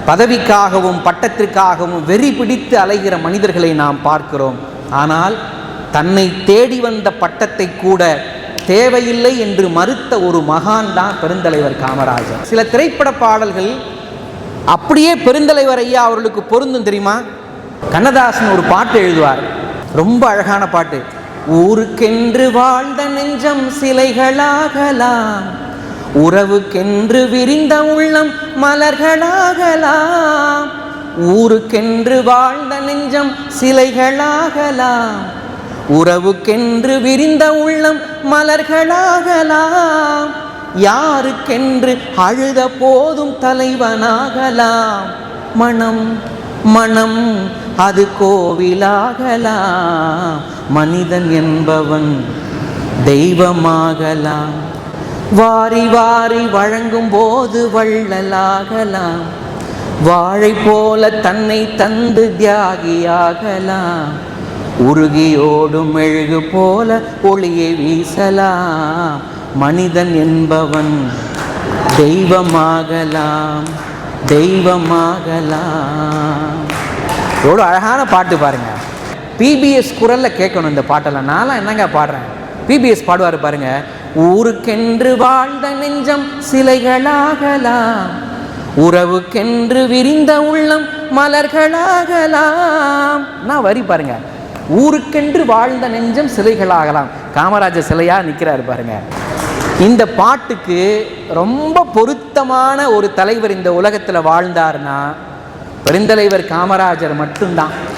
பதவிக்காகவும் பட்டத்திற்காகவும் வெறி பிடித்து அலைகிற மனிதர்களை நாம் பார்க்கிறோம். ஆனால் தன்னை தேடி வந்த பட்டத்தை கூட தேவையில்லை என்று மறுத்த ஒரு மகான் தான் பெருந்தலைவர் காமராஜர். சில திரைப்பட பாடல்கள் அப்படியே பெருந்தலைவர் ஐயா அவர்களுக்கு பொருந்தும் தெரியுமா? கண்ணதாசன் ஒரு பாட்டு எழுதுவார், ரொம்ப அழகான பாட்டு. ஊருக்கென்று வாழ்ந்த நெஞ்சம் சிலைகளாகலாம், உறவுக்கென்று விரிந்த உள்ளம் மலர்களாகலாம். ஊருக்கென்று வாழ்ந்த நெஞ்சம் சிலைகளாகலாம், உறவுக்கென்று விரிந்த உள்ளம் மலர்களாகலாம். யாருக்கென்று அழுத போதும் தலைவனாகலாம். மனம் மனம் அது கோவிலாகலாம், மனிதன் என்பவன் தெய்வமாகலாம். வாரி வாரி வழங்கும் போது வள்ளலாகலாம், வாழை போல தன்னை தந்து தியாகியாகலாம். உருகியோடும் மெழுகு போல ஒளியை வீசலாம், மனிதன் என்பவன் தெய்வமாகலாம், தெய்வமாகலாம். எவ்வளோ அழகான பாட்டு பாருங்க. பிபிஎஸ் குரல்ல கேட்கணும் இந்த பாட்டெல்லாம். நான்லாம் என்னங்க பாடுறேன், பிபிஎஸ் பாடுவார் பாருங்க. ஊருக்கென்று வாழ்ந்த நெஞ்சம் சிலைகளாகலாம், உறவுக்கென்று விரிந்த உள்ளம் மலர்களாகலாம். நான் வரி பாருங்க, ஊருக்கென்று வாழ்ந்த நெஞ்சம் சிலைகளாகலாம். காமராஜர் சிலையா நிற்கிறாரு பாருங்க. இந்த பாட்டுக்கு ரொம்ப பொருத்தமான ஒரு தலைவர் இந்த உலகத்தில் வாழ்ந்தார்னா பெருந்தலைவர் காமராஜர் மட்டும்தான்.